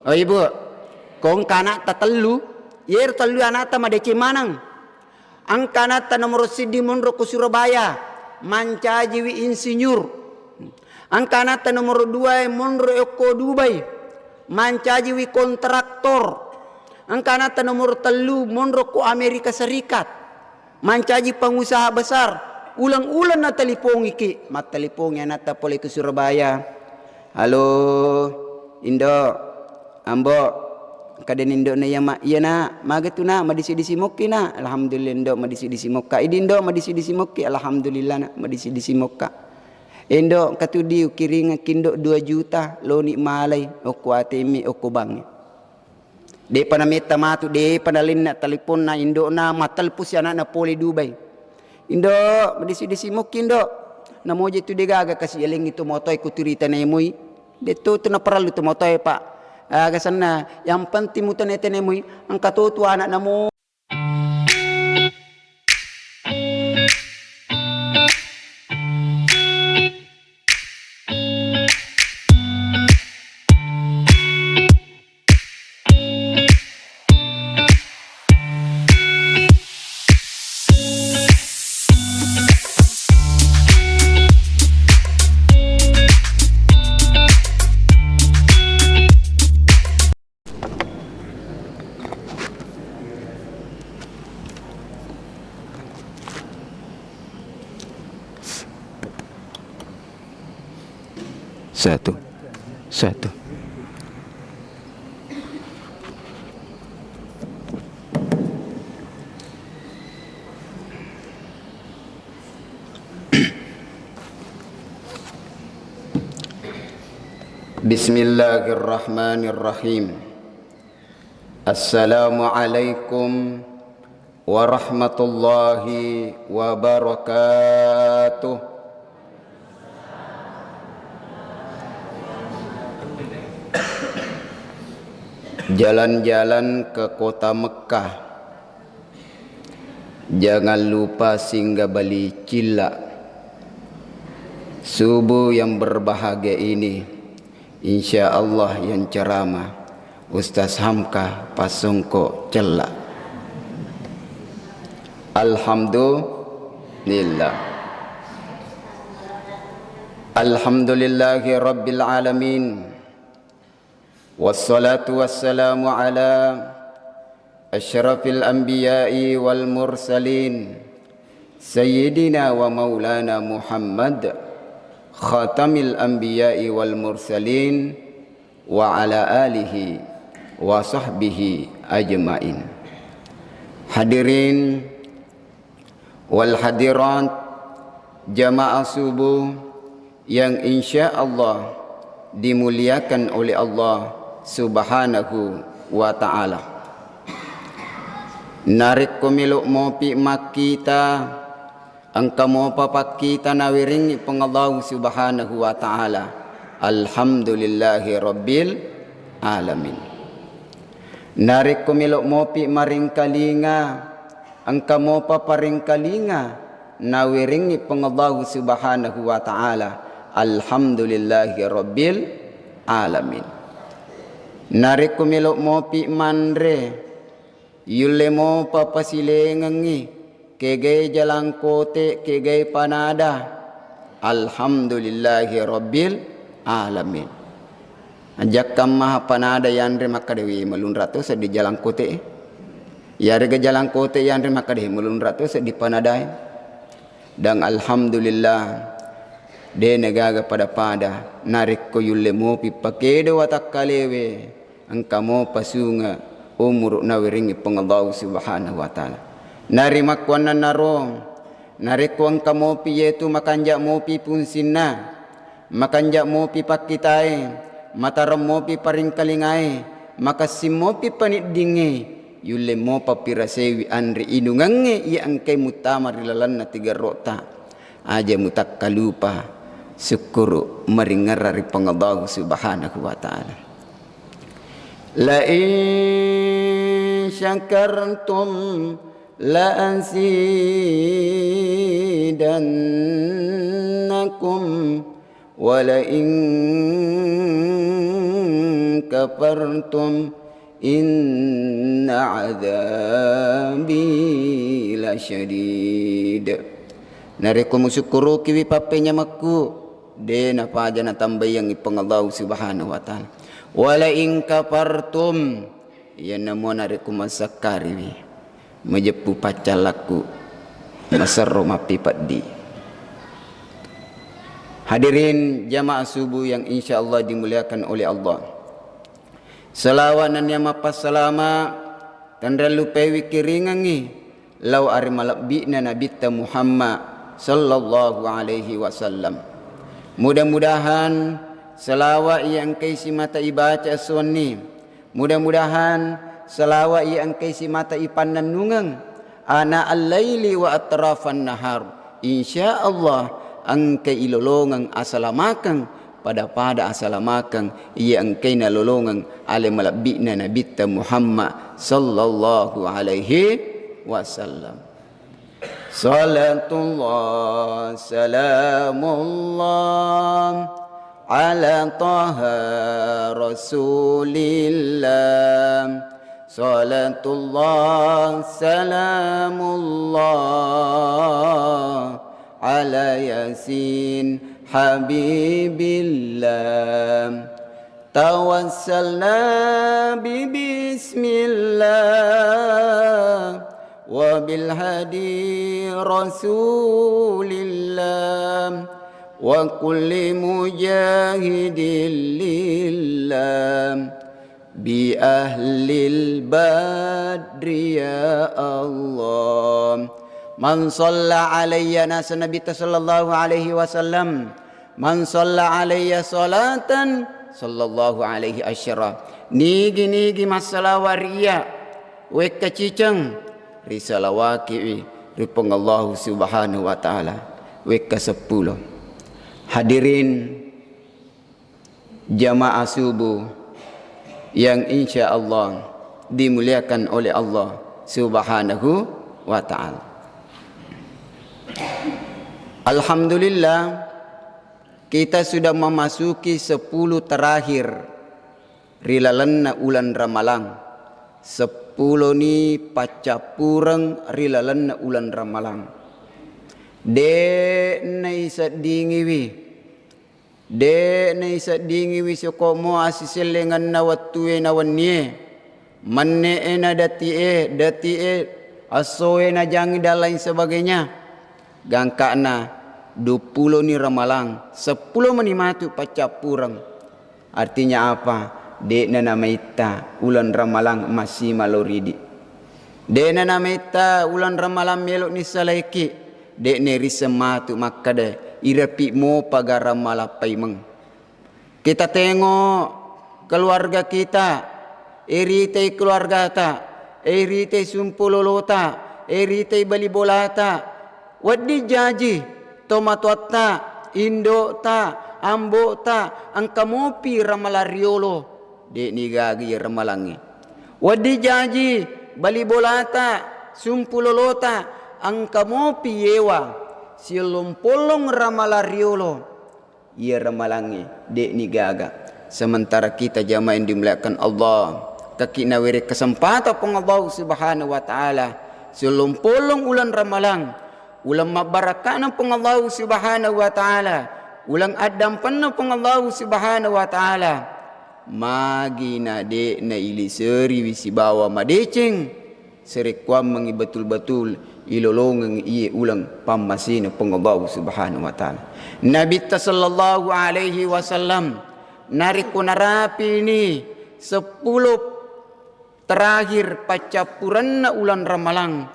Oh ibu, kong kana tatelu, yer telu anak ta madeci manang. Angkana ta nomor sidi munro ku Surabaya, mancaji wi insinyur. Angkana ta nomor 2 munro eko Dubai, mancaji wi kontraktor. Angkana ta nomor 3 munro ku Amerika Serikat, mancaji pengusaha besar. Ulang-ulang na telepon iki, mat teleponnya nata pole ke Surabaya. Halo, Indo, ambo, kaden Indo na yama, iya na, magatu na, madisi-disi mokki na, alhamdulillah Indo, madisi-disi mokka, idi Indo, madisi-disi mokki, alhamdulillah na, madisi-disi mokka. Indo, katudi ukiringa kindo 2 juta, loni malay, oku atemi, oku bang. De panameta matu, de panalin na telepon na Indo na, matalpus yana na pole Dubai. Indo, madisi-disi mokki Indo, namoja tu degaga kasi yaling itu motoy kuturita na emoy. Dito tu na paralu tu motoy pak. Agasan na, yang penting mutan ete na emoy, ang katutua anak na mo. Satu. Bismillahirrahmanirrahim. Assalamualaikum warahmatullahi wabarakatuh. Jalan-jalan ke kota Mekah, jangan lupa singgah bali Cilla. Subuh yang berbahagia ini, insya Allah yang ceramah Ustaz Hamka Pasongko Cella. Alhamdulillah. Alhamdulillahi Rabbil Alamin. Wassalatu wassalamu ala asyrafil anbiya'i wal mursalin Sayyidina wa maulana Muhammad khatamil anbiya'i wal mursalin wa ala alihi wa sahbihi ajma'in. Hadirin wal hadirat jamaah subuh yang insya Allah dimuliakan oleh Allah Subhanahu wa ta'ala. Narik kumiluk mopi makita, angka mopa pakita nawiringi pengallahu Subhanahu wa ta'ala. Alhamdulillahi Rabbil Alamin. Narik kumiluk mopi maring kalinga, angka mopa paring kalinga nawiringi pengallahu Subhanahu wa ta'ala. Alhamdulillahi Rabbil Alamin. Narik kumilok mopi mandre, yule mo papasilengangi, kegay jalang kote, kegay panada. Alhamdulillahi Rabbil Alamin. Ajak maha panada yanre makadewi malunrato sa di jalang kote. Yare ga jalang kote yanre makadewi malunrato sa di panada. Dan alhamdulillah de negaga pada narik ko yule mo pipakedo watak kalewe angka mo pasunga umur nawiringi pengallahu Subhanahu wa ta'ala. Nari makwana naro narik ko angka mo piyetu makanja mo pi punsinna, makanja mo pi pakitae, mataram mo pi paring kalingae, makasim mo pi panidinge yule mo papirasewi andri inungange iya angkay mutamar ilalan na 3 rota aja mutak kalupa syukuru meringarari pengallahu Subhanahu wa ta'ala. La in syakartum la ansidannakum wa la in kafartum inna adzabi lasyadid. Nare ko musyukuro kiwi papenya makku de na paja na tambayang ipang Allah subhanahu wa ta'ala. Wala in kafartum yan namo nare ko masakari majepu pacalaku masarro mapipat di. Hadirin jamaah subuh yang insyaallah dimuliakan oleh Allah. Salawanan yang mapasalama tandra lupewi kiringangi lau ari malabina nabita Muhammad sallallahu alaihi wasallam. Mudah-mudahan selawat yang kaisi mata ibaca sunni, mudah-mudahan selawat yang kaisi mata ipanan nungang ana al-laili wa atrafan nahar, insyaallah angkai ilolongang asalamakan pada asalamakan ia angkai nalolongang ale malabina nabita Muhammad sallallahu alaihi wasallam. Salatullah salamullah ala taha rasulillah. Salatullah salamullah ala yasin habibillah. Tawassalna bismillah wa bil hadi rasulillah wa kulli mujahidin lillah bi ahlil badri ya Allah. Man shalla alayya nas nabi sallallahu alaihi wasallam, man shalla alayya salatan sallallahu alaihi asyara. Nigi masalah waria wek kaciceng risalawaki rupang Allah subhanahu wa ta'ala wek ke-10. Hadirin jamaah subuh yang insya Allah dimuliakan oleh Allah subhanahu wa ta'ala. Alhamdulillah kita sudah memasuki 10 terakhir rilalanna ulan Ramalang. 10 ni pacapurang rilalanna ulan Ramalang. De nei sadingiwi sokomo asiselengan na watue na wanye manne ena datie asoe na jangi dan lain sebagainya. Gangka na 20 ni Ramalang 10 menimatu pacapurang. Artinya apa? Dek na namaita ulan Ramalang masih maloridi. Dek na namaita ulan Ramalang melok ni salaiki. Dek ne risematu makade irapi mo pagara malapai meng. Kita tengok keluarga kita, erite keluarga ta, erite sumpulolota, erite balibolata, wadi jaji, tomatota, indo ta, ambo ta, angkamopi ramalariolo. Dek ni gagi ramalangi. Wadi jaji, balibolata, sumpulolota, angkamopi yewa, silumpolong ramalariolo. Ia ramalangi, dek ni gaga. Sementara kita jamaah yang dimuliakan Allah, kaki nawiri kesempatan pun Allah subhanahu wa ta'ala. Silumpolong ulan ramalang, ulang mabarakana pun Allah subhanahu wa ta'ala, ulang adam penuh pun Allah subhanahu wa ta'ala. Magi na dek na iliseri wisi bawa madeceng serikwam mengi betul-betul ilolong iye ulang pamasina pun Allah subhanahu wa ta'ala. Nabi sallallahu alaihi wasallam nariku narapi ini 10 terakhir pacapuran na ulan Ramalang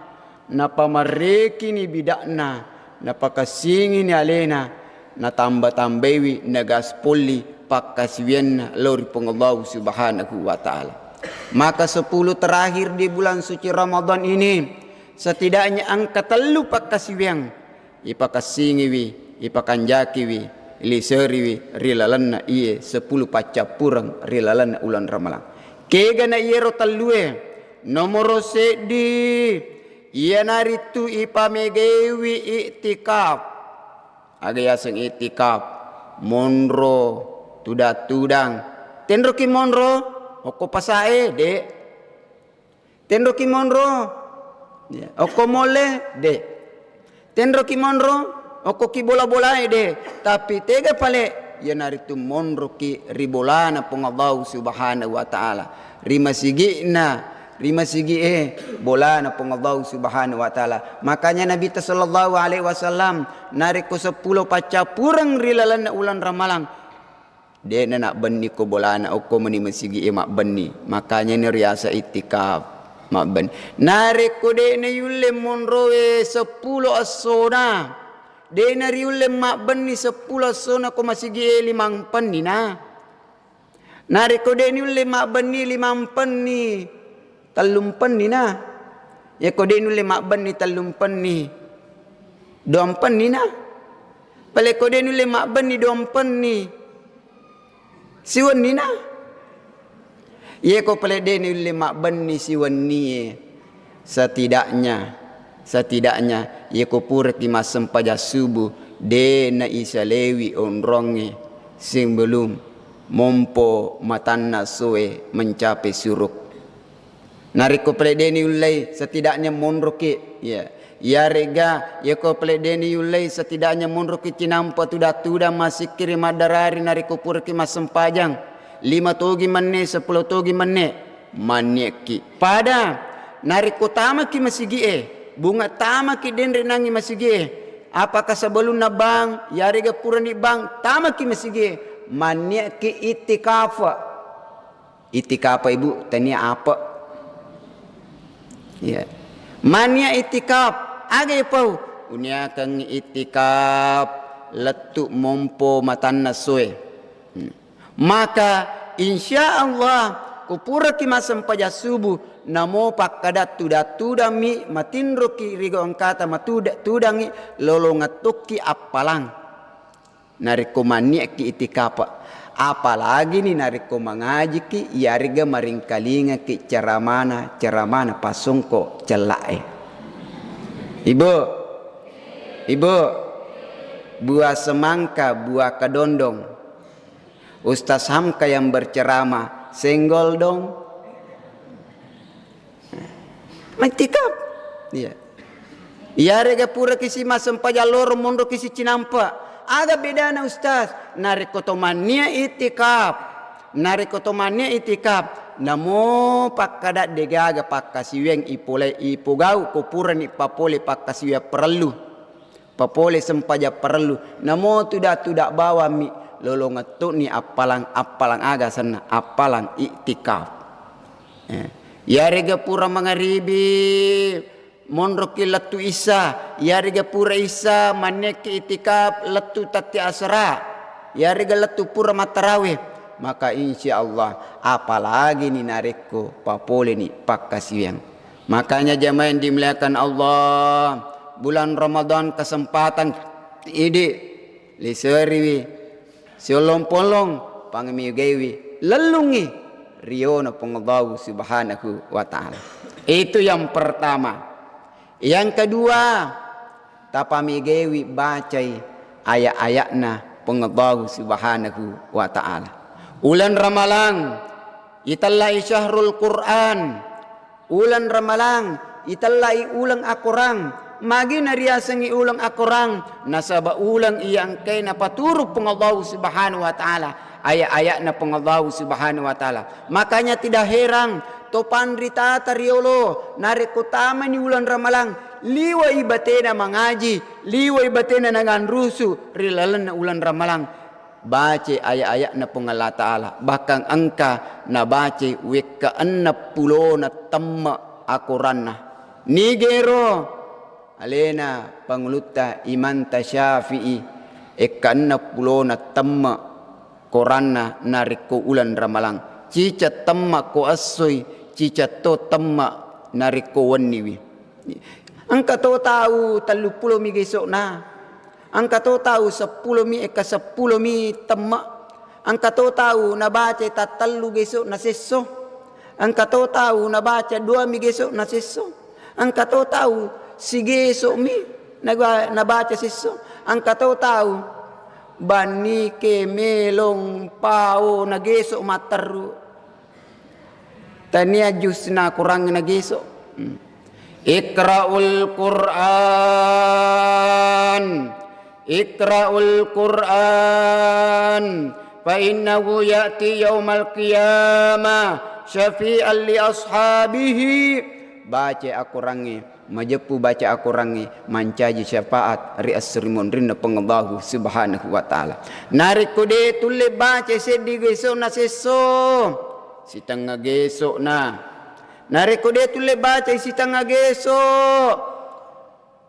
na pamareki ni bidakna na pakasingi ni alena na tambah-tambawi na gaspoli pakaswian lori pun Allah subhanahu wa ta'ala. Maka 10 terakhir di bulan suci Ramadan ini setidaknya angka 3 pakaswian ipakasingiwi ipakanjakiwi liseriwi rilalanna iye 10 pacapurang rilalanna ulan Ramalang. Kega na iye rotalue nomoro sedi iya naritu ipamegewi iktikaf agayasang iktikaf monro tudang Tenro ki monro oko pasae de. Tenro ki monro oko mole de. Tenro ki monro oko ki bola-bola de. Tapi tega pale ya naritu monro ki ribolana pong Allah subhanahu wa ta'ala. Rima sigi bola na pong Allah subhanahu wa ta'ala. Makanya Nabi sallallahu alaihi wasallam nariko 10 pacapurang rilalan na ulan ramalang. De na nak benni ko bola na o ko mani masigi mak benni. Makanya ni riasa itikaf mak ben. Nariko de na yule monroe 10 asona. De na riule mak benni 10 asona ko masigi 5 penni na. Nariko de ni yule mak benni 5 penni. Talumpan ni na. Ya ko din uli makban ni talumpan ni. Dompan ni na. Pale ko din uli makban ni dompan ni. Siwan ni na. Ya ko pale din uli makban ni siwan ni. Setidaknya ya ko pura ki masam paja subuh de na isalewi onronge sing belum mompo matanna soe mencapai suruk. Nariko peledeni ulai setidaknya monroki ya rega ya ko peledeni ulai setidaknya monroki cinampa tuda masih kirim madarari nariko purki masempajang 5 togi manne 10 togi manne manieki pada nariko tama ki masigi bunga tama ki den renangi masigi apakah sebelum na bang ya rega purani bang tama ki masigi manieki itikafa ibu tania apa ya. Mania itikaf agay pau unya kang itikaf letu mompo matanna soe. Maka insyaallah kupura ki masam paja subuh namo pakkadat tuda mi matinro ki rigo angkata matuda tudangi lolongatukki appalang nariko mania ki itikaf. Apalagi ni nariko mengaji ki yariga maringkalinga ki ceramana pasungko celae. Ibu buah semangka buah kedondong. Ustaz Hamka yang berceramah senggol dong. Mentikap. Iya. Yariga pura kisi masam pajalor mondo kisi cinampa. Ada beda na ustaz. Narikotomania itikaf. Namo pakkadat degaga pakkasiweng ipole ipugau kupuran ipapole pakkasiwa perlu. Papole sempaja perlu. Namo tidak bawa mi lolongatuk ni apalang aga sana apalang itikaf. Ya rega pura mangaribi monroki latu isa ya rega pura isa maneki itikaf latu tati asra ya rega latu pura matarawih maka insyaallah apalagi ni nariko papole ni pakkasiweng. Makanya jamaah yang dimuliakan Allah bulan Ramadan kesempatan ini liseriwi siolong-polong pangmiugewi lelungi riono pengallahu subhanahu wa ta'ala. Itu yang pertama. Yang kedua, tapamigewi bacai ayat-ayatna pengallahu subhanahu wa ta'ala. Ulan Ramalang itallai syahrul Quran. Ulan Ramalang itallai ulang akurang. Magi nariasangi ulang akurang. Nasaba ulang iyang kay napaturuk pengallahu subhanahu wa ta'ala. Ayat-ayatna pengallahu subhanahu wa ta'ala. Makanya tidak heran topan rita tariolo narikutama ni ulan Ramalang liwa ibatena mengaji liwa ibatena nangan rusu rilalan na ulan Ramalang baca ayat-ayat na pengallah ta'ala bahkan angka na baca weka 60 na tamma akuranna nigero alena panguluta iman tasyafi'i eka 60 na tamma koranna nariko ulan Ramalang cica tamma ko asoy cica to tamma nariko waniwi. Angka to tahu 30 mi gesok na. Angka to tahu 10 mi eka 10 mi tamma. Angka to tahu na baca tatalu gesok na seso. Angka to tahu na baca 2 mi gesok na seso. Angka to tahu si gesok mi na baca seso. Angka to tahu bani ke melong pao nageso mataru tania jusna kurang nageso. Iqra'ul Qur'an fa innahu ya'ti yaumal qiyamah syafi'an li ashabihi. Baca akurangi majepu baca akurangi mancaji syafaat ri asrimun rinna pengallahu subhanahu wa ta'ala. Narik kude tulle baca sedi geso na seso sitanga geso na. Narik kude tulle baca sitanga geso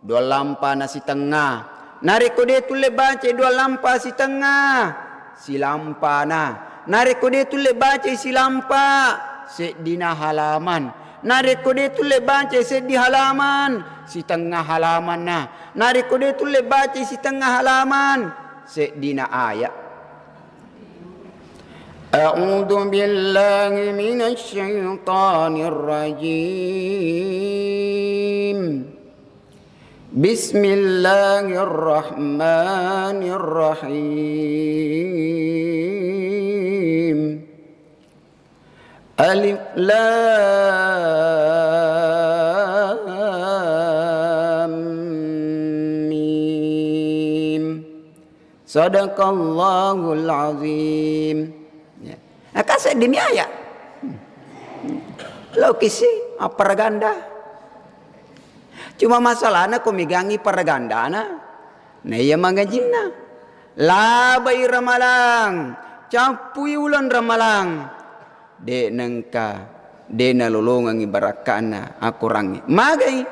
dua lampa na sitanga. Narik kude tulle baca dua lampa sitanga si lampa na. Narik kude tulle baca si lampa sedina halaman. Narik kude tulle baca sedi halaman si tengah halaman na. Narik kude tulle baca si tengah halaman sedina ayat. A'udzu billahi minasy syaithanir rajim. Bismillahirrahmanirrahim. Alif Lam Mim. Sadaqallahul azim. Nah, kasih dini ayat. Lo kisi paraganda. Cuma masalahnya kau megangi paraganda na. Nah iya mangajinna. Labai ramalang, capui ulan ramalang. De nengka, de na lolongang ibarakana aku rangi. Magai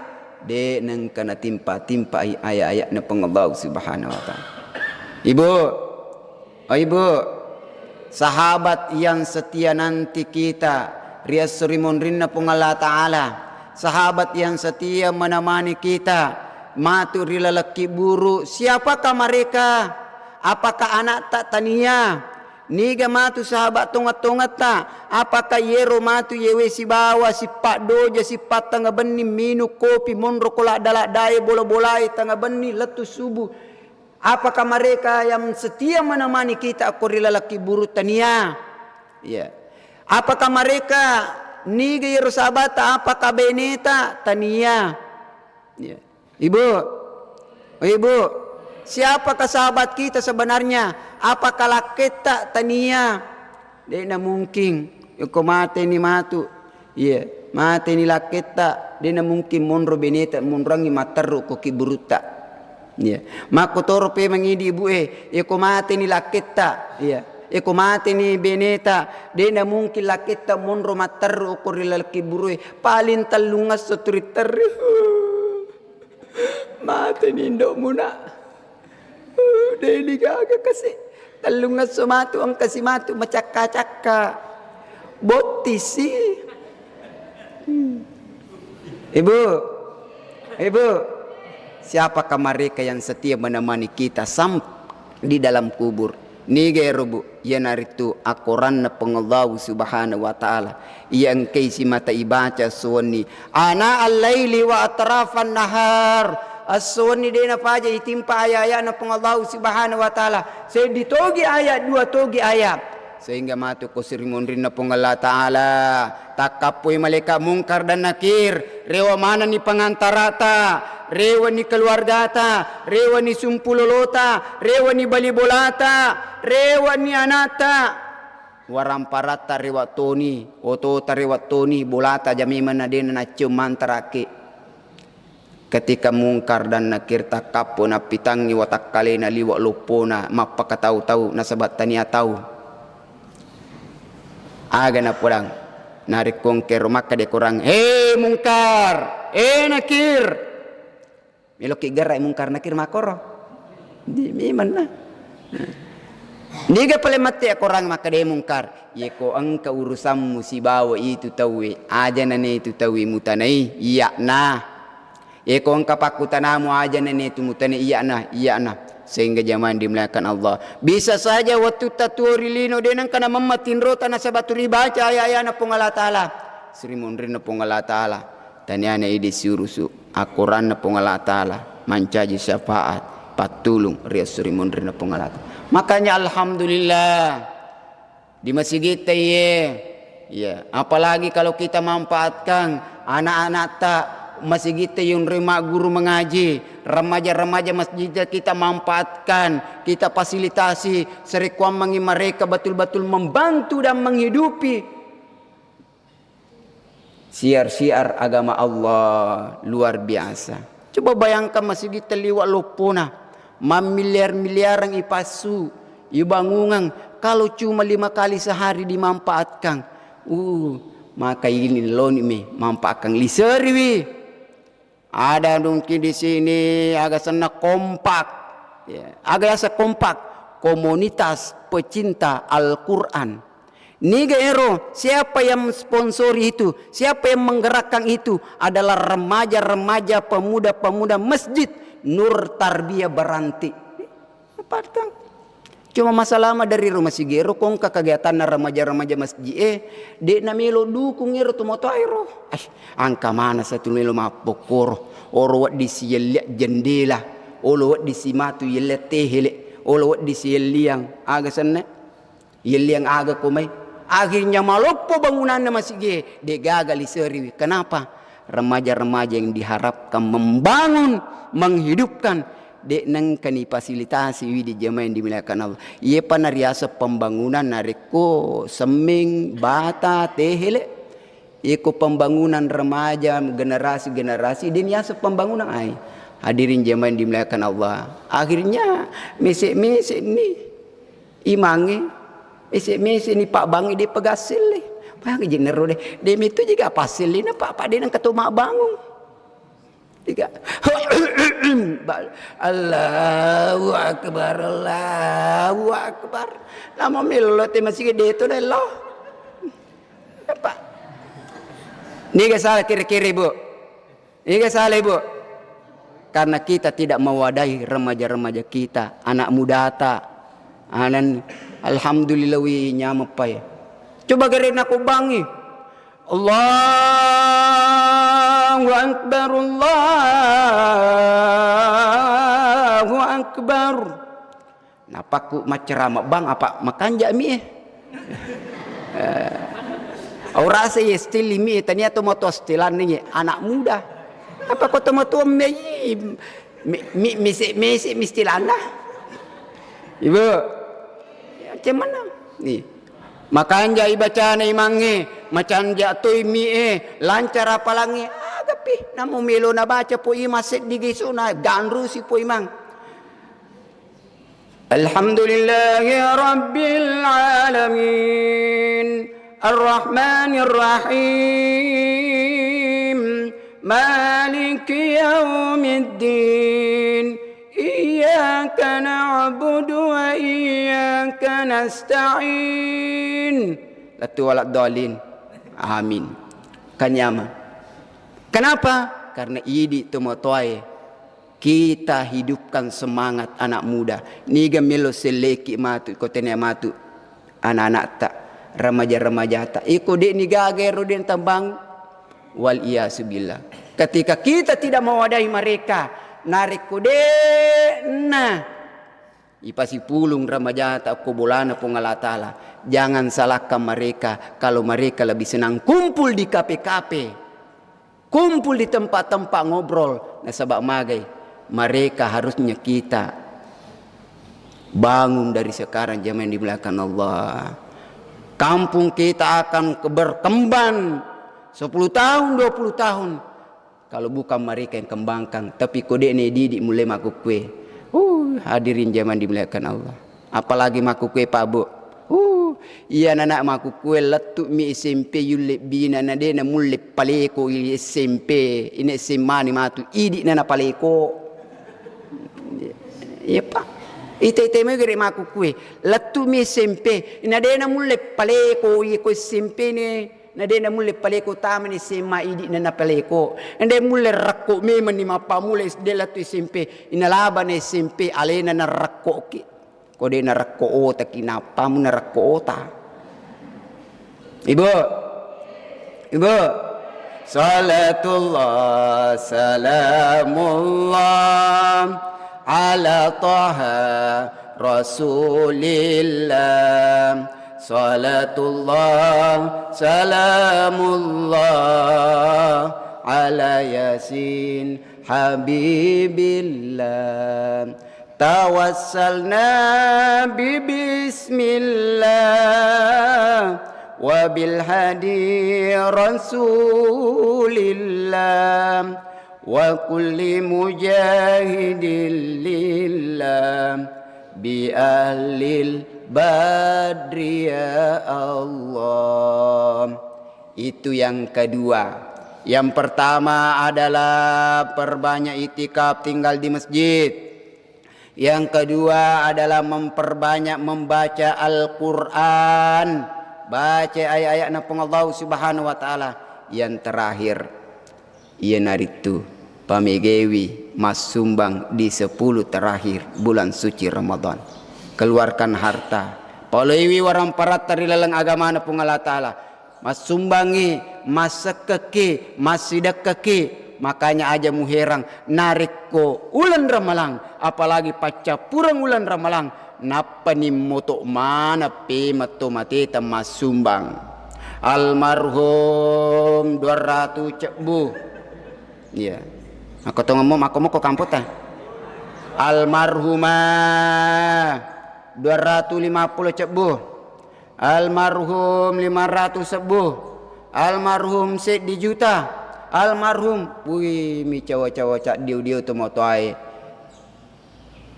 de nengka na timpa ayat-ayat na pengallahu subhanahu wa ta'ala. Ibu, oh ibu, sahabat yang setia nanti kita riasurimun rinna pungala ta'ala. Sahabat yang setia menemani kita matu rilalaki buru. Siapakah mereka? Apakah anak tak tania? Niga matu sahabat tongat-tongat tak? Apakah yero matu yewe si bawa si pak doja si pak tengah benih minu kopi monro kolak dalak daya bola-bolai tengah benih letus subuh. Apakah mereka yang setia menemani kita aku rilalaki buru tania? Ya. Apakah mereka niga yero sahabat apakah beneta tania? Ya. Ibu, oh ibu, siapakah sahabat kita sebenarnya? Apakah laketa tania? Dena mungkin ko mate ni matu. Iya, mate ni laketa dena mungkin monro beneta monrangi mataru ko kiburuta. Iya. Mako toro pe mangidi ibu ko mate ni laketa. Iya. Ko mate ni beneta dena mungkin laketa monro mataru ko rilal kiburue palin talungas sotritar. Mate ni ndok muna. Deli gaga kasi talungan sumatu ang kasimatu macaka-caka botisi. Ibu, siapakah mereka yang setia menemani kita sampai di dalam kubur? Niga rubu ya naritu Al-Quran na pengallahu subhanahu wa ta'ala yang kaisi mata ibaca suwani ana al-laili wa atrafan nahar as-suwani dena paja itimpa ayat-ayat na pengallahu subhanahu wa ta'ala saya ditogi ayat dua togi ayat sehingga matu kusirimun rinna pengala ta'ala takapui malaikat mungkar dan nakir rewa mana ni pengantarata rewa ni keluargata rewa ni sumpulolota rewa ni balibolata rewa ni anata waramparata rewa toni otota rewa toni bolata jamiman na din na cumantaraki ketika mungkar dan nakir takapo na pitangi watakali na liwa lupona mapakataw-taw na sabat tania tahu aga na pulang narik kongker maka de kurang mungkar nakir meloki garai mungkar nakir makoro di mana niga pale mati kurang maka de mungkar yeko angka urusanmu si bawa itu tawi aja nane itu tawi mutanai iya nah yeko angka pakutanamu aja nane itu mutanai iya nah sehingga zaman dimuliakan Allah bisa saja waktu taturilino denang kana mamatin rota na sabaturi baca ayat na pungala taala Sri Munrin na pungala taala tanyana idi siurusu Al-Quran na pungala taala mancaji syafaat patulung ria Sri Munrin na pungala taala Makanya alhamdulillah di masjid kita ya. Apalagi kalau kita manfaatkan anak-anak tak masjid kita yang terima guru mengaji, remaja-remaja masjid kita manfaatkan, kita fasilitasi serikuamangi mereka betul-betul membantu dan menghidupi siar-siar agama Allah luar biasa. Coba bayangkan masjid kita liwat lopona, miliar-miliaran ipasu, ibangungan, kalau cuma 5 kali sehari dimanfaatkan, maka ini lonime manfaatkan liseriwi. Ada mungkin di sini agak sana kompak, ya, agak asa kompak komunitas pecinta Al-Quran. Niga ero, siapa yang sponsori itu, siapa yang menggerakkan itu adalah remaja-remaja, pemuda-pemuda masjid Nur Tarbiyah Baranti. Cuma masalah dari rumah si Gero kong kegiatan remaja-remaja masjid de namelo dukung ero tu moto aero. Angka mana satu melo mapokoro oro wat di siya jendela, olo wat di simatu yelle tehele, olo wat di siya liang aga sana yeliang aga kumay. Akhirnya malopo bangunan masjid de gagal iseri. Kenapa? Remaja-remaja yang diharapkan membangun, menghidupkan dek nang kani fasilitasi widi jemaah yang dimuliakan Allah. Ia panariasa pembangunan nariko seming bata tehele. Iko pembangunan remaja generasi-generasi dan yasa pembangunan ai. Hadirin jemaah yang dimuliakan Allah. Akhirnya mesek-mesek ni imangi mesek-mesek ni Pak Bangi dia pegasil ni. Payah jenero deh. Dia itu juga pasil ini pak dia nang ketua bangun. Tiga. Allahu akbar, Allahu akbar. Lama melo te masih gede itu dah loh. Apa? Ni gak salah kira-kira ibu. Ni gak salah ibu. Karena kita tidak mewadahi remaja-remaja kita, anak muda ta. Anan alhamdulillah wi nyamapai. Coba gerin aku bangi. Allahu akbar, Allahu akbar. Napa ku macerama bang apa makan jami Ora se stil mi tania to moto stilan ni anak muda. Apa ko to moto mi stilana. Ibu macam mana ni? Makan jai baca na imangi, macam jatuh mi lancar apa langi. Tapi namu melo na baca po imaset di gisu na ganru si po imang. Alhamdulillahi Rabbil Alamin, Ar-Rahmanir Rahim, Maliki Yawmiddin. Iyyaka na'budu wa iyyaka nasta'in. Latu walad dalin. Amin. Kanyama. Kenapa? Karena idi tumotoy kita hidupkan semangat anak muda. Niga melo seleki matu kotene matu. Anak-anak tak remaja-remaja tak. Iko de niga agero den tambang wal iyasubillah. Ketika kita tidak mewadahi mereka, narik kude nah ipasi pulung remaja tak kubulana pengalatala. Jangan salahkan mereka kalau mereka lebih senang kumpul di kafe-kafe, kumpul di tempat-tempat ngobrol. Nah sebab magai mereka harusnya kita bangun dari sekarang zaman dimuliakan Allah. Kampung kita akan berkembang 10 tahun 20 tahun kalau bukan mereka yang kembangkan. Tapi kode ini didik mulai maku kue. Hadirin zaman dimuliakan Allah. Apalagi maku kue Pak Bu. Iya anak maku kue letuk mi SMP yulik bina nade na mulai paleko ili SMP. Ini SMA ni matu idik nana paleko. Iya Pak. Ite megere maku kue letuk mi SMP. Nade na mulai paleko ili ko SMP ni. Nade na mulai paleko tama ni sema idi na paleko. Nade mulai rakko me mani mapa mulai sdela tu SMP. Inalaba na SMP alena na rakko ki. Kode na rakko ota kinapa mo na rakko ota. Ibu. Salatullah salamullah ala taha Rasulillah. Salatullah salamullah ala Yasin Habibillah. Tawassalna bismillah wa bil hadi Rasulillah wa kulli mujahidin lillah bi ahlil badri ya Allah. Itu yang kedua. Yang pertama adalah perbanyak itikaf, tinggal di masjid. Yang kedua adalah memperbanyak membaca Al-Quran, baca ayat-ayat Allah Subhanahu wa taala. Yang terakhir, ia naritu pamegewi mas sumbang di 10 terakhir bulan suci Ramadan. Keluarkan harta palewi warang parat dari lelang agama na Allah taala, mas sumbangi, mas sekeki, mas sidakeki. Makanya aja muherang narik ko ulan Ramalang, apalagi paca purang ulan Ramalang, napa ni moto mana pe mato mateta mas sumbang. Almarhum 200 cekbu. Iya. Aku tunggu mau aku mau ke kampus ta. Almarhumah 250 cekbu. Almarhum 500 sebuh. Almarhum di juta. Almarhum wih mi cawa-cawa cak diu tu motoai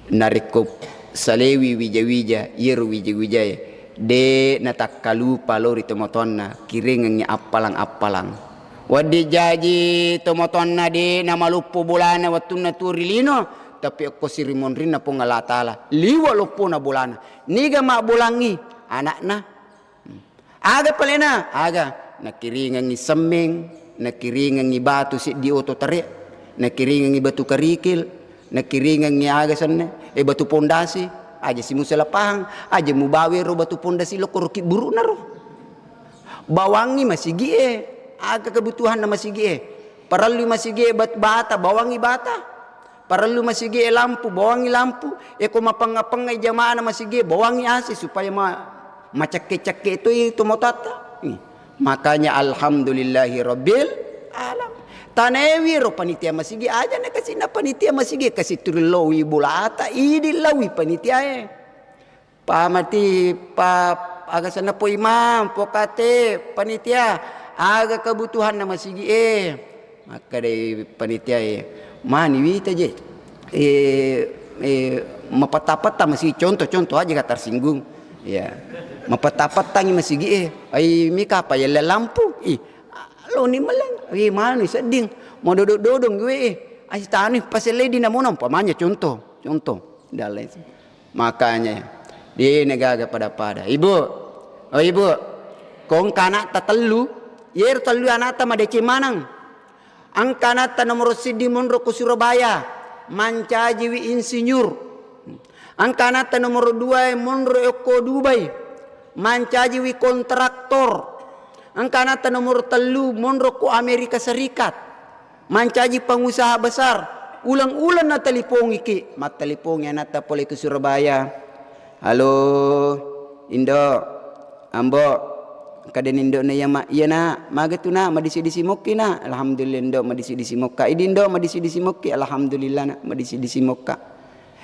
narikup salewi wija-wija yeru wija-wija de natak kalupa lori tu motonna kiringannya apalang-apalang wadi jaji tu motonna de nama lupu bulana watuna turilino tapi aku sirimon rina po ngalatala liwa lupu na bulana niga mak bulangi anakna aga palena aga nakiringangi semeng nakiringan ni batu si di oto tarik, nakiringan ni batu kerikil, nakiringan ni aga sana, batu pondasi, aja si musa lapang, aja mu bawe ro batu pondasi lo korokit buruk naro. Bawangi masih gie, aga kebutuhan na masih gie, paralu masih gie bata, bawangi bata, paralu masih gie lampu, bawangi lampu, ko mapang-pangai jamaah na masih gie, bawangi asi supaya macake-cake itu motata. Makanya alhamdulillahi rabbil alam. Tanewi ro panitia masigi aja na kasi na panitia masigi kasi turilawi bulata idi lawi panitia pamati pa aga sana po imam po kate panitia aga kebutuhan na masigi maka dari panitia mani wita je mapatapata masih contoh-contoh aja kata tersinggung ya. Mapatapat tangi masigi ay mika pa yala lampu lo ni malang mana ni seding mau dodong gue ay tani pasele di namunam pamanya contoh dalai makanya di negara pada ibu kong kanak tatelu yer telu anak ta madeci manang ang kanak ta nomor sidi monro ku Surabaya mancaji wi insinyur ang kanak ta nomor 2 monro eko Dubai mancaji wi kontraktor angkanata nomor 3 monro ko Amerika Serikat mancaji pengusaha besar ulang-ulang na telipong iki matelipongi anata pole ke Surabaya halo Indo ambo kaden Indo na yama iya na magatu na madisi-disi mokki na alhamdulillah Indo madisi-disi mokka idindo madisi-disi mokki alhamdulillah na madisi-disi mokka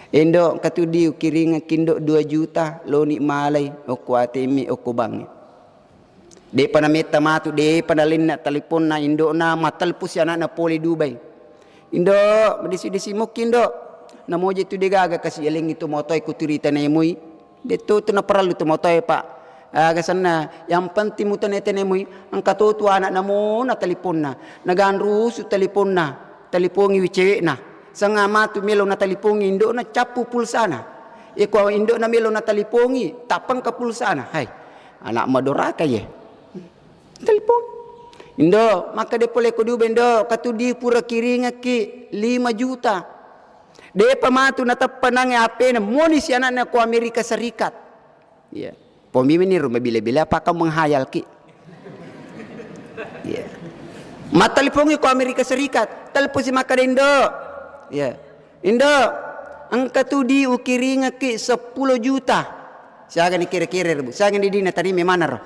Indo katudi kiringa kindo 2 juta loni malay oku atemi oku bang de panameta matu de panalin na telepon na Indo na matalpus yana na poli Dubai Indo madisi-disi mokki Indo na moje tu de gaga kasi eling itu motoy kuturita na emui de tu na paralu tu motoy pa aga sana yang penting mutanete na emui ang katutu anak na mo na telepon na naganru su telepon na telepongi wicewe na sangama tu melo na talipongi Indo na capu pulsana iko Indo na melo na talipongi tapang ka pulsana hai anak madoraka ye telepon Indo maka de pole ko dube Indo katudi pura kiringa ki 5 juta de pamatu na tapanang ape na monis anak na ko Amerika Serikat ya pemimpin ni rumah bila-bila apa kau menghayal ki ya matalipongi ko Amerika Serikat telepon si maka Indo ya Indo Angka tu di ukiringa ki 10 juta. Saya ni kira-kira bu. Saya ni dina tadi memana roh.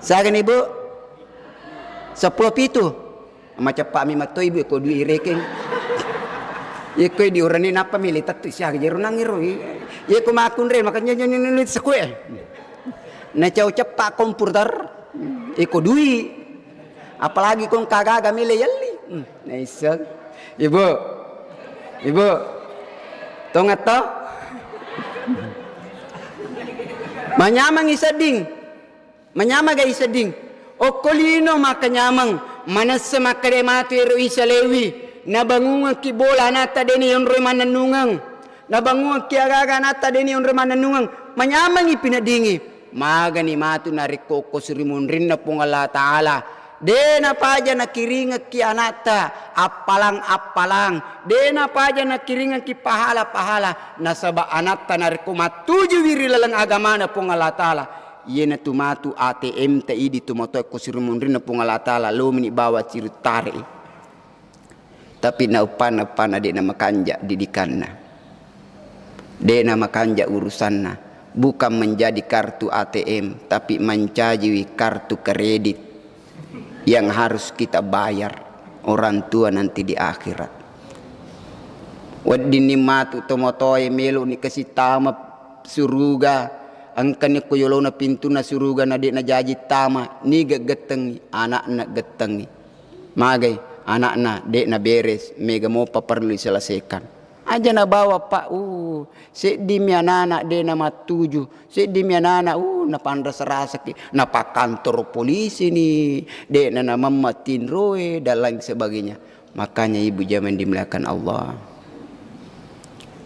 Saya ni bu 10 pitu. Macam Pak Mimato ibu ko duit reking. Ye ko di orang ni napa milih tatu sia jero nangiro. Ye ko makun re makanya nyonya sekue. Na cau cepak komputer. Ye ko duit. Apalagi kong kagaga milih yali. Nah iso. Ibu. Tongat to. Manyamang isading. Manyama ga isading. O kolino makanyamang. Manasa makarematu ero isalewi. Nabangungan ki bola nata deni yon reman nanungang. Nabangungan ki agaga nata deni yon reman nanungang. Manyamang ipinadingi. Magani matu nariko ko surimun rin na pong Allah Ta'ala. Dena paja na kiringa ki anata. Apalang. Dena paja na kiringa ki pahala. Nasaba anata nariko matuju wiri lalang agama na pong Allah Ta'ala. Iye na tumatu ATM ta idi tumotoy ko surimun rin na pong Allah Ta'ala. Lo mini bawa cirutari. Tapi naupana di nama kanja didikanna. Di nama kanja urusanna. Bukan menjadi kartu ATM. Tapi mencaji kartu kredit. Yang harus kita bayar. Orang tua nanti di akhirat. Wadini matu tomotoy melu ni kasih tama suruga. Angkan ni kuyolo na pintu na suruga na di na jaji tama. Ni gagetengi. Anak na getengi. Magay. Anak na dek na beres mega mo pa perlu diselesaikan aja na bawa pak sedih mi anak de na matuju sedih mi anak na pandras rasa ki na pak kantor polisi ni dek na mamatin roe dan lain sebagainya. Makanya ibu jangan dimuliakan Allah.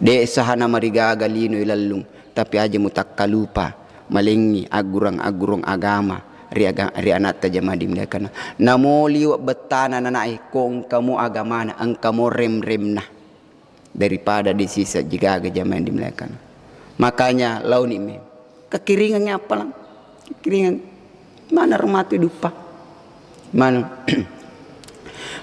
Dek sahana marigaga lino ilalung tapi aja mutak kalupa malengi agurang agama. Ri anak ta jama dimulakan namoli betana nanai kong kamu agamana ang kamu rem-remna daripada disisa jika jama dimulakan. Makanya laun ini kekiringannya apa lang kekiringan mana rumah tu dupa mana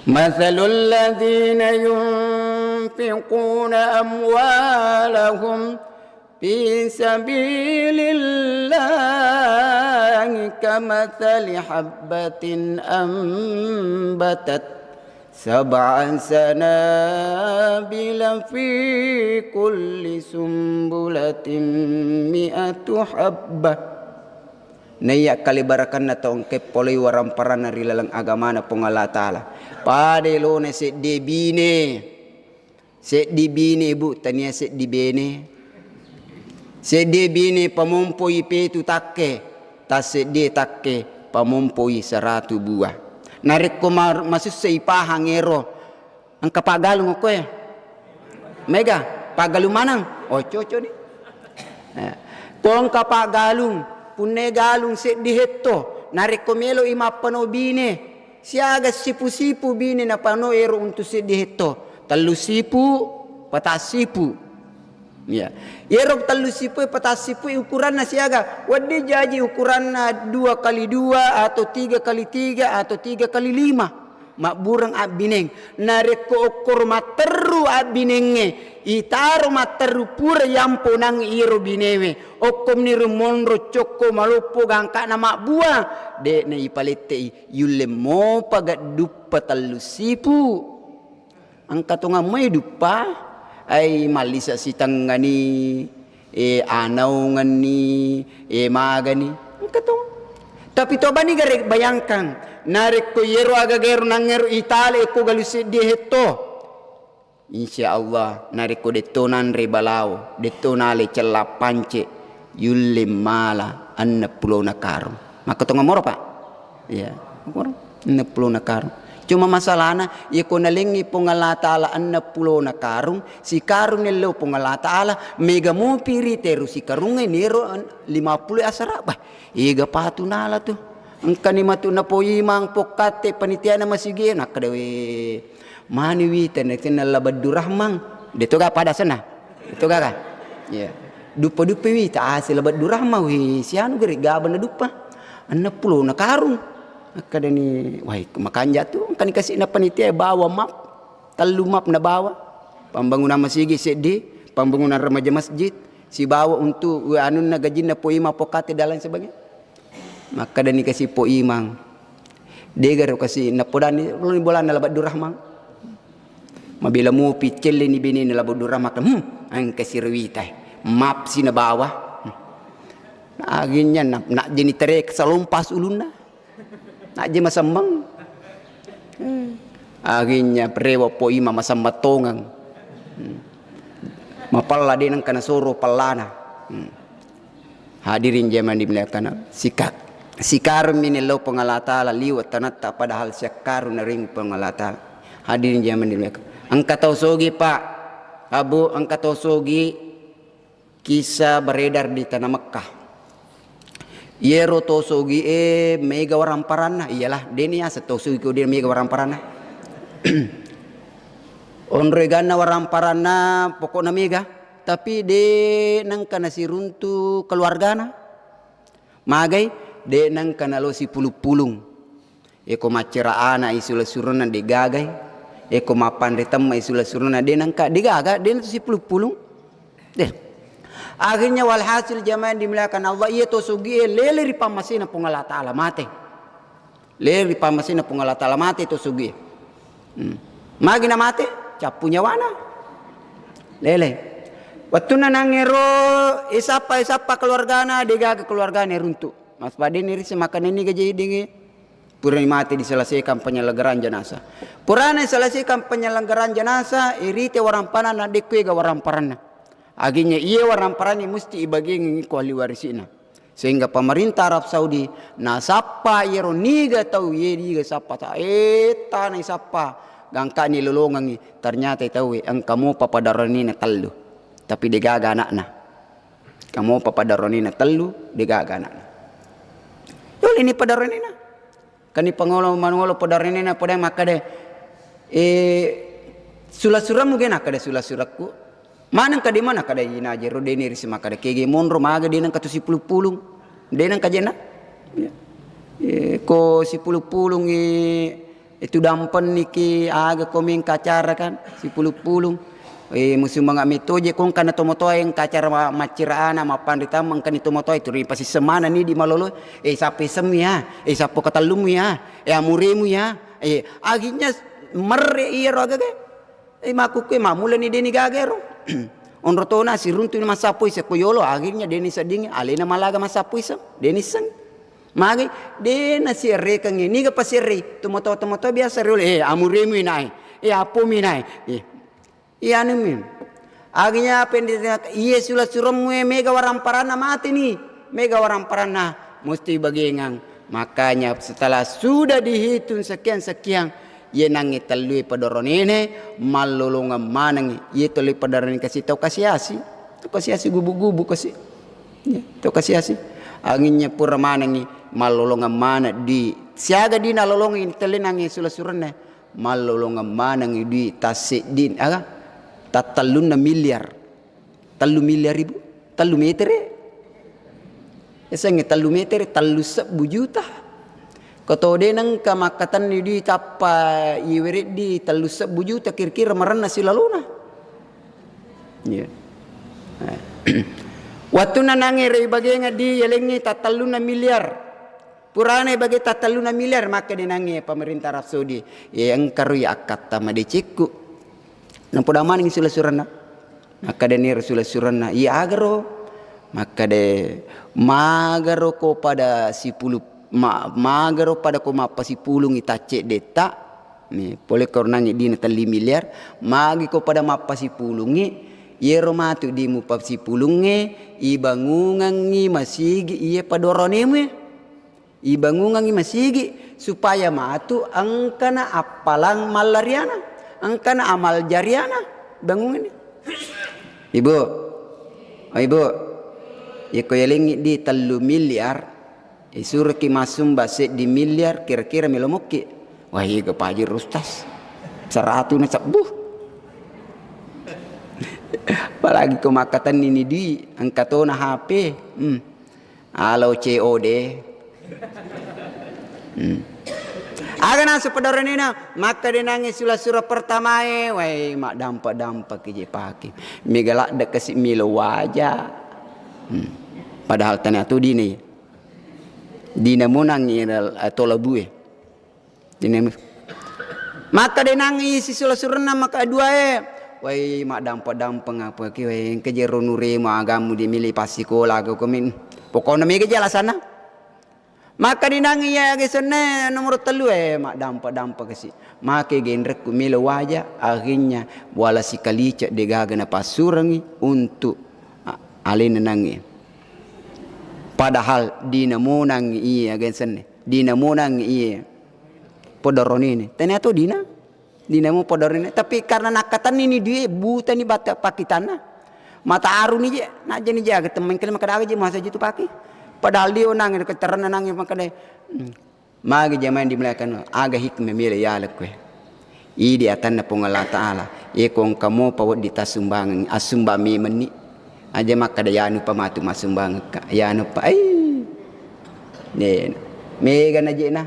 mathalul ladzina yunfiquna amwalahum fi sabilillahi kamathali habbatin ambatat sab'an sanabila fi kulli sumbulatin mi'atu habbah. Naya kalibarakan na taong kepolay waramparan na rilalang agama na pong Allah Ta'ala. Padelo na set di bine bu tanya set di bene. Sede bini pamumpoi petu takke, tas sede takke pamumpoi 100 buah. Narik ko masus sa ipahang ero. Ang kapagalong ako Mega, pagalumanang. Coco ni. Tong kapagalong, punne galong sede hetto. Narik ko melo imapano bine. Siaga sipu-sipu bine na pano ero untuk sede hetto. Talu sipu, patas sipu. Ya, yerok talusipu patasipu ukuran na siaga. Wadi jaji ukuran na 2x2 atau 3x3 atau 3x5. Makburang abineng. Nareko okor materu abinenge. Itaro materu pura yampo nang iro binewe. Okom ni rumonro coko malupo gangka na makbuang. Dek na ipalete yule mo pagat dupa talusipu. Ang katunga mo dupa. Ay malisa sitang ngani anaw ngani magani katong tapi to bani gare bayangkan narik ko yero agagero nangero itale ko galusi di hetto insyaallah narik ko detonan re balao detonale celap pance yulim mala 60 na karong makatong moro pak ya moro 60 na karong. Cuma masalahnya, ya ko nalingi pong Allah Ta'ala 60 na karung, si karung nilo pong Allah Ta'ala, mega mo piriteru si karung nero 50 asara, bah, iga patu nala tu. Ang kanimatu na po imang pokate panitia na masigye, nakadawi, maniwitan, nakinalabad durahmang, dito ka pada sana, dito ka. Ya, dupa-dupa wita, silabad durahmang, siano gari, gaban na dupa, 60 na karung. Kada ni wah makanja tu kan kasih na panitia bawa map talu map na bawa pambangunan masigi sedi pembangunan remaja masjid, si bawa untuk anun na gaji na po ima po kate dalan sebagainya. Maka dan kasih po imang. Degar kasi napodani ni bola na labat durahmang. Mabila mo picel ni bini na labat durahmang. Ang kasi rewitay. Map si na bawah. Aginnya nak jeni terek salompas ulun na. Nak je masambang. Aginnya prewa po ima masambatongang. Mapalla din ang kanasoro palana. Hadirin jaman dimuliakan Sikarun minillo pengalatala liwat tanata padahal sikarun na ring pengalatala. Hadirin jaman dimuliakan. Ang katausogi Pak Abu, ang katausogi kisah beredar di tanah Mekah. Yero tosogi mega waramparana. Iyalah deni ya setosogi ko dia mega waramparana. Onregana waramparana pokokna mega. Tapi de nang kana si runtu keluargana. Magai de nang kana lo si pulung-pulung. Eko macera ana isula suruna de gagai. Eko mapan de tamma isula suruna de nang ka de gaga de si pulung-pulung. Deh. Akhirnya walhasil jamaah dimuliakan Allah ia to sugi lele ri pamasina pungala taala mate. Lele ri pamasina pungala taala mate to sugi. Magi na mate capunya wana. Lele. Waktu nangero isapa keluargana dega keluargana runtuh. Mas Badin iri semakan ini gaji dingi. Purani mati diselesaikan penyelenggaraan jenazah. Purana selesaikan penyelenggaraan jenazah iri te warampana na dekwe ga waramparana. Akhirnya iya waramparana mesti ibagi ngiko ahli warisina. Sehingga pemerintah Arab Saudi nasapa yero niga tahu ye diga sapa ta eta na sapa gangka ni lolongan ternyata tahu ang kamu papadarani na tallu. Tapi degaga anakna. Kamu papadaroni na telu degaga anakna. Yol ini padaroni na. Kani pangolo manolo padaroni na pada maka de sulat-surat mungkin akade sulat-suratku. Manang kade mana kade ina jero deni risi maka de kege monro maga denang katu si pulung. Denang kajena. Ko si pulung itu dampen niki aga komeng kacara kan si pulung. Musim mga mitoje kung kana tomotoy ang kacara macirana mapandita mang kanito motoy turi pasi semana ni di malolo sapi semya sapo katalum ya amuremu ya aginya merre iro agage makuke mamula ni deni gagero onrotona si runtu ni masapoy sa koyolo aginya deni sading alena malaga masapoy sa deni sang magi dena si rekang ni ga pasiri tomoto biasa role amuremu inai apo minai iya nih, akhirnya apa yang dikatakan? Iya sulah suruh mega waramparana mati nih, mega waramparana mesti bagengang. Makanya setelah sudah dihitung sekian, ia nangi telui padoron ini, malolongan manangi, ia telui padoron kasih tau kasih asi gubu kasih, tau kasih asi. Anginnya pura manangi, malolongan mana di siaga di nalolongi telinangi sulah surunnya, malolongan manangi di tasik din, aga. Tatalun na miliar, 3 miliar ribu, 3 meter. Esang 3 meter, 3 juta. Katode nang kamakatan ni di tapa iwerit di 3 juta kira-kira marana sila luna. Yeah. Waktu na nangere ibagi nga di yalengi 3 miliar. Purane bagi 3 miliar maka dinangi pemerintah Arab Saudi. Yang karuy akat tama diciku. Nampoda maning sula surana maka de nir sula surana iya agaro maka de magaro ko pada si pulu magaro pada ko mapa si pulung itace deta ni pole kornanya di 3 miliar magi ko pada mapa si pulungi yero matu di mupap si pulunge ibangungangi masigi iya padoronemu ibangungangi masigi supaya matu angkana apalang malariana angkana amal jariana bangun ini ibu iko yaling di 3 miliar isur ki masum baset di miliar kira-kira milomoki wah iya pajir rustas 100 na sabuh apalagi kemakatan ini di angkatona HP halo COD Aga nang sepadoran ini maka dia nangis surah pertama wai mak dampak ke je paki. Migalak dek kasih milo wajah. Padahal tanya tu dini. Dina munang atau labu Dina maka dia nangis surah maka dua wai mak dampak apa ki wai kejeru nuri ma agamu dimilih pasikola ko min. Pokoknya mi keje sana. Maka dinangi ya ke sana nomor 3 mak dampak kasi. Maka genrek ku mila wajah akhirnya wala si kalicak degaga na pasurangi untuk alin nangi. Padahal dinamunang iya gen sana. Dinamunang iya podoronini. Ternyata dinamu podoronini tapi karena nakatan ini dia buta ni bata pakitana. Mata aru ni je nak je ni jaga teman kali maka je masa jitu paki. Padahal dia nang keterangan nang makade magi zaman dimulakan aga hikmah mele ya lekwe idi atanna pungala taala e kong kamo pawot ditasumbangan asumba mi meni aja makade ya nu pamatu masumbang ya nu pa ne mega na je na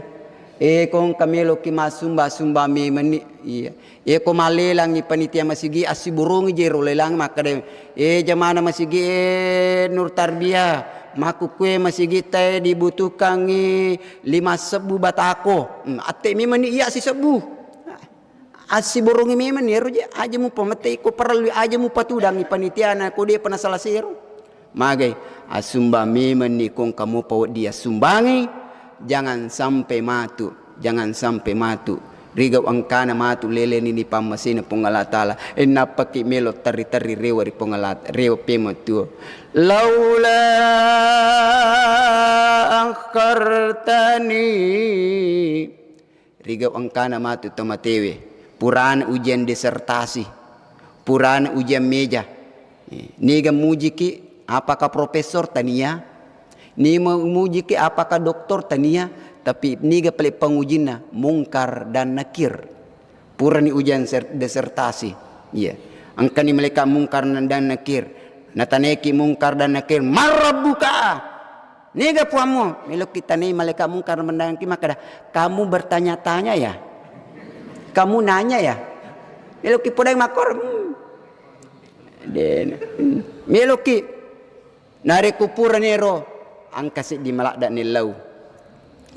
e kong kamelo ki masumba mi meni iya e ko malelang ni panitia masigi asiburung je rolelang makade jamana masigi nur tarbiyah maku kue masih kita dibutuhkan 5 sebu batako ate memang iya si sebu asi borongi memang ya roja aja mu pemete ko perlu aja mu patudang panitia na ko dia pernah salah siro magai asumba memang ni kong kamu pawat dia sumbangi jangan sampai matu rigaw ang kana matu lele ni pamasina pongalatala napaki melo tari rewa ri pongalat rewa pemo tu laula angkartani rigaw ang kana matu tomatewe puran ujian disertasi puran ujian meja niga mujiki apakah profesor tania ni mujiki apakah doktor tania tapi niga pali pengujina mungkar dan nakir purani ujian disertasi iya angkani mereka mungkar dan nakir nataneki mungkar dan nakir marabuka niga puamu melok kita nih mereka mungkar mendangki maka kamu bertanya-tanya ya kamu nanya ya meloki podai makor den meloki nare kupuran ero angkasi di malak dan nilau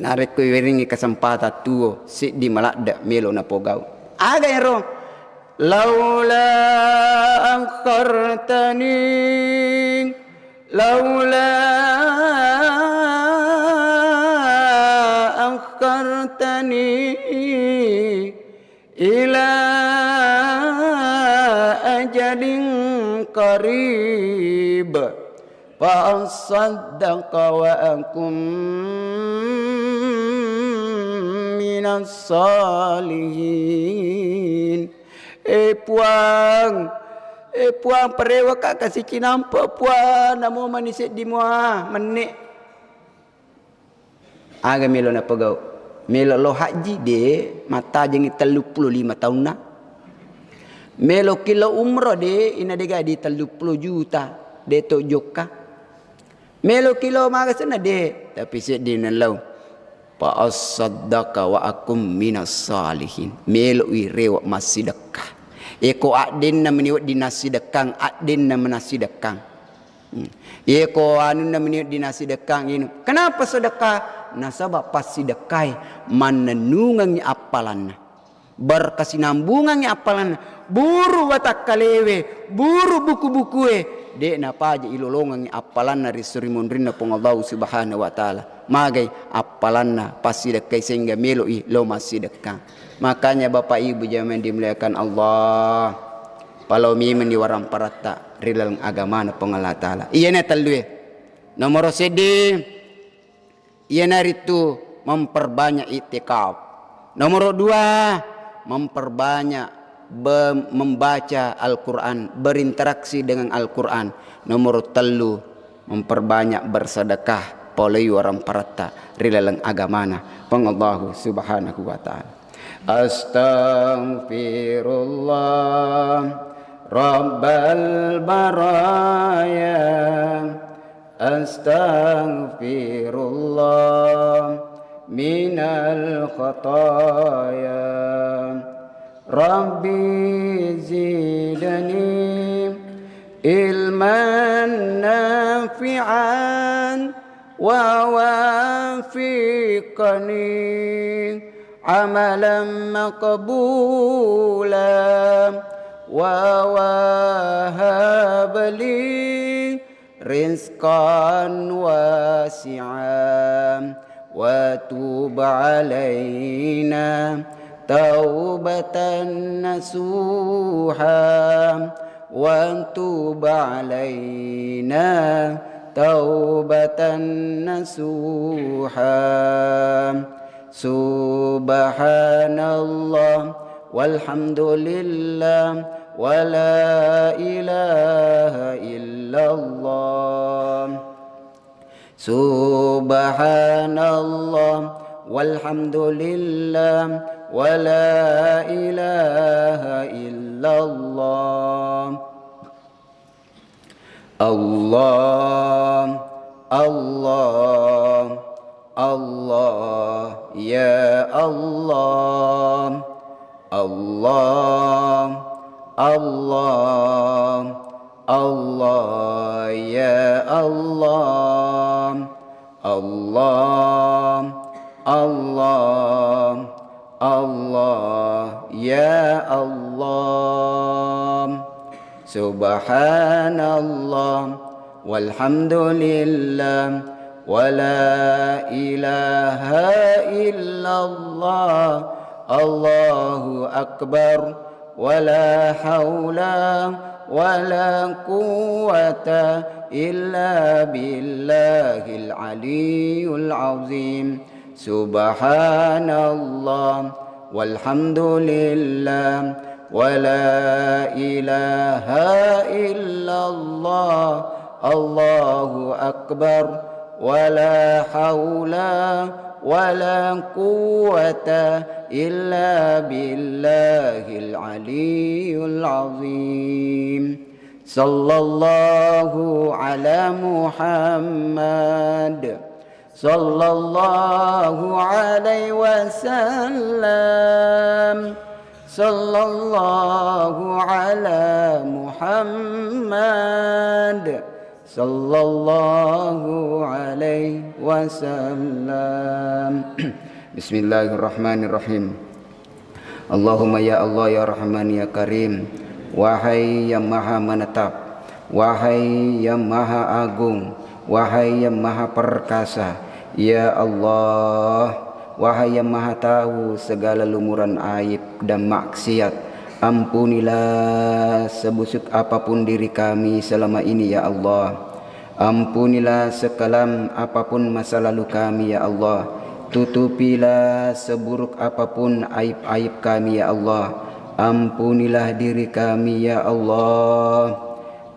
narek ko wiringi kesempatan tuo si di malak melo na pogau aga ero laula angkartani ila ajalin qarib fa asaddaqa wa akum minas salihin puang perewa kak kasih kinampa puang namo manisit di mua menik aga melo na pagau melo lo haji de mata jengi 35 tahun na melo kilo umrah de ina de gadi 30 juta de to jokka melo kilo magasana de tapi sit di nalau pa asaddaqa wa akum minas salihin melo rewa masidakah eko adin na meniwat dinasidakang adin na menasidakang eko anu na meniwat dinasidakang ini kenapa sedekah nasabab pas sedekah manenungangi apalanna berkesinambungangi apalanna buru watak kalewe buru buku-buku dek napa aja ilolongangi apalanna risurimun rinna pong Allah subhanahu wa ta'ala magai apalanna pasti dekai sehingga meloi lo masih dekat makanya bapak ibu jangan dimuliakan Allah palau mimen di warang parata rilang agama na pong Allah ta'ala iya na talwe nomor sedi iya na ritu memperbanyak itikaf nomor 2 memperbanyak membaca Al-Quran berinteraksi dengan Al-Quran nomor 3 memperbanyak bersedekah polai orang parata rilalang agamana pengallahu subhanahu wa ta'ala astaghfirullah rabbal baraya astaghfirullah من الخطايا ربي زدني علما نافعا ووافقني عملا مقبولا ووهب لي رزقا واسعا وتوب علينا توبة نصوحا وتوب علينا توبة نصوحا سبحان الله والحمد لله ولا إله إلا الله سبحان الله والحمد لله ولا إله إلا الله الله الله الله يا الله الله الله الله يا الله الله الله الله يا الله سبحان الله والحمد لله ولا إله إلا الله الله أكبر ولا حول ولا قوة إلا بالله العلي العظيم سبحان الله والحمد لله ولا إله إلا الله الله أكبر ولا حول ولا قوة إلا بالله العلي العظيم صلى الله على محمد صلى الله عليه وسلم صلى الله على محمد صلى الله عليه وسلم بسم الله الرحمن الرحيم اللهم ya Allah ya Rahman ya Karim wahai yang maha menetap wahai yang maha agung wahai yang maha perkasa ya Allah wahai yang maha tahu segala lumuran aib dan maksiat ampunilah sebusuk apapun diri kami selama ini ya Allah. Ampunilah sekelam apapun masa lalu kami ya Allah. Tutupilah seburuk apapun aib-aib kami ya Allah. Ampunilah diri kami ya Allah.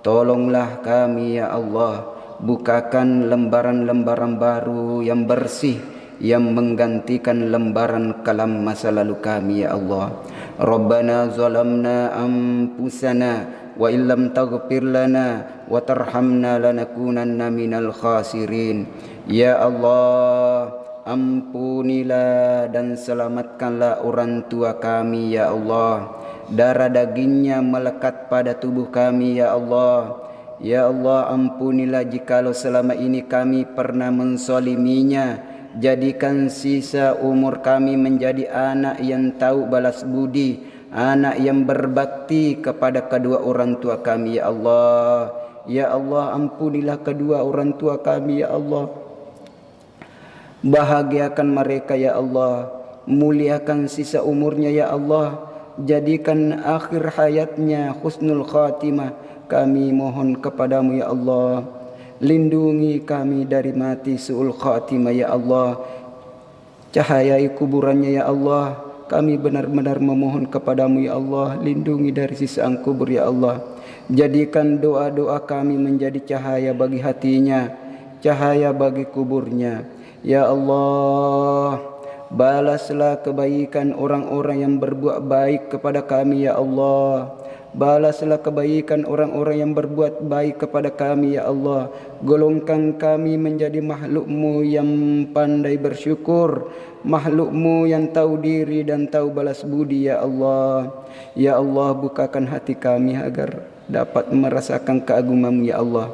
Tolonglah kami ya Allah. Bukakan lembaran-lembaran baru yang bersih yang menggantikan lembaran kalam masa lalu kami ya Allah. Rabbana zalamna anfusana wa illam taghfir lana wa tarhamna lanakunanna minal khasirin. Ya Allah, ampunilah dan selamatkanlah orang tua kami ya Allah. Darah dagingnya melekat pada tubuh kami ya Allah. Ya Allah, ampunilah jikalau selama ini kami pernah menzaliminya. Jadikan sisa umur kami menjadi anak yang tahu balas budi, anak yang berbakti kepada kedua orang tua kami ya Allah. Ya Allah, ampunilah kedua orang tua kami ya Allah. Bahagiakan mereka ya Allah. Muliakan sisa umurnya ya Allah. Jadikan akhir hayatnya husnul khatimah. Kami mohon kepadamu ya Allah. Lindungi kami dari mati su'ul khatimah ya Allah. Cahayai kuburannya ya Allah. Kami benar-benar memohon kepadamu ya Allah. Lindungi dari sisaan kubur ya Allah. Jadikan doa-doa kami menjadi cahaya bagi hatinya, cahaya bagi kuburnya. Ya Allah, balaslah kebaikan orang-orang yang berbuat baik kepada kami ya Allah. Balaslah kebaikan orang-orang yang berbuat baik kepada kami ya Allah. Golongkan kami menjadi makhluk-Mu yang pandai bersyukur, makhluk-Mu yang tahu diri dan tahu balas budi ya Allah. Ya Allah, bukakan hati kami agar dapat merasakan keagungan-Mu ya Allah.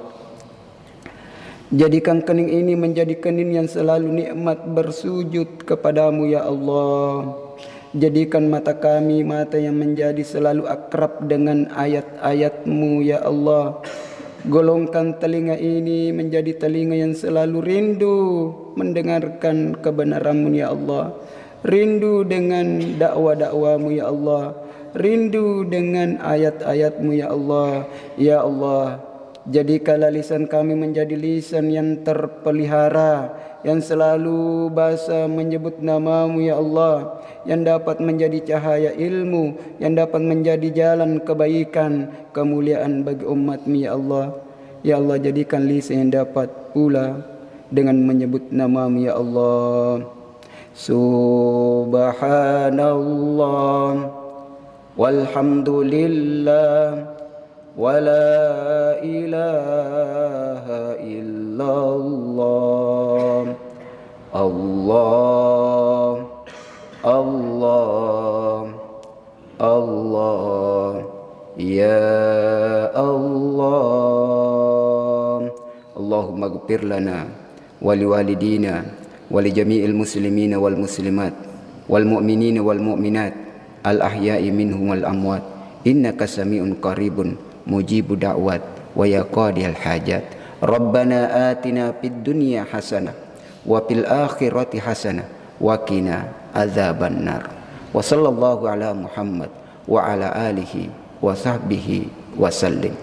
Jadikan kening ini menjadi kening yang selalu nikmat bersujud kepadamu ya Allah. Jadikan mata kami mata yang menjadi selalu akrab dengan ayat-ayat-Mu ya Allah. Golongkan telinga ini menjadi telinga yang selalu rindu mendengarkan kebenaran-Mu ya Allah. Rindu dengan dakwah-dakwah-Mu ya Allah. Rindu dengan ayat-ayat-Mu ya Allah. Ya Allah, jadikanlah lisan kami menjadi lisan yang terpelihara, yang selalu bahasa menyebut nama-Mu ya Allah, yang dapat menjadi cahaya ilmu, yang dapat menjadi jalan kebaikan, kemuliaan bagi umat-Mu ya Allah. Ya Allah, jadikan lisan yang dapat pula dengan menyebut nama-Mu ya Allah. Subhanallah walhamdulillah ولا إله إلا الله الله الله الله يا الله اللهم اغفر لنا ولوالدينا ولجميع المسلمين والمسلمات والمؤمنين والمؤمنات الأحياء منهم والأموات إنك سميع قريب مجيب دعوات ويا قاضي الحاجات ربنا آتنا في الدنيا حسنة وفي الآخرة حسنة وقنا عذاب النار وصلى الله على محمد وعلى آله وصحبه وسلم.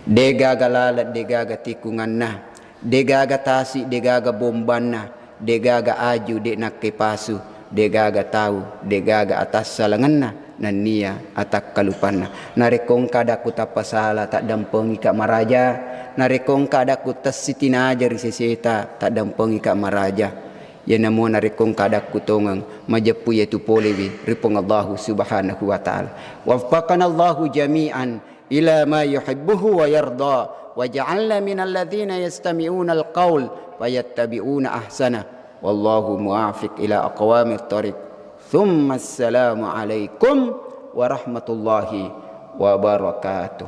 Degaga lalat, degaga tikungan nah, degaga tasi, degaga bomban nah, degaga aju, dek nak kepasu, degaga tahu, degaga atas salangan nah, nania atak kalupanna narekong kadaku tapasala tak dampengi ka maraja, narekong kadaku tassitina jari seseta tak dampengi ka maraja. Ya namo narekong kadaku tongang majepu yaitu polewi ripong Allah subhanahu wa ta'ala. Waffaqana Allah jami'an ila ma yuhibbuhu wa yarda wa ja'alna minal ladzina yastami'una al-qaul fayattabi'una ahsana wallahu muwafiq ila aqwamit thariq. Thumma assalamu alaikum warahmatullahi wabarakatuh.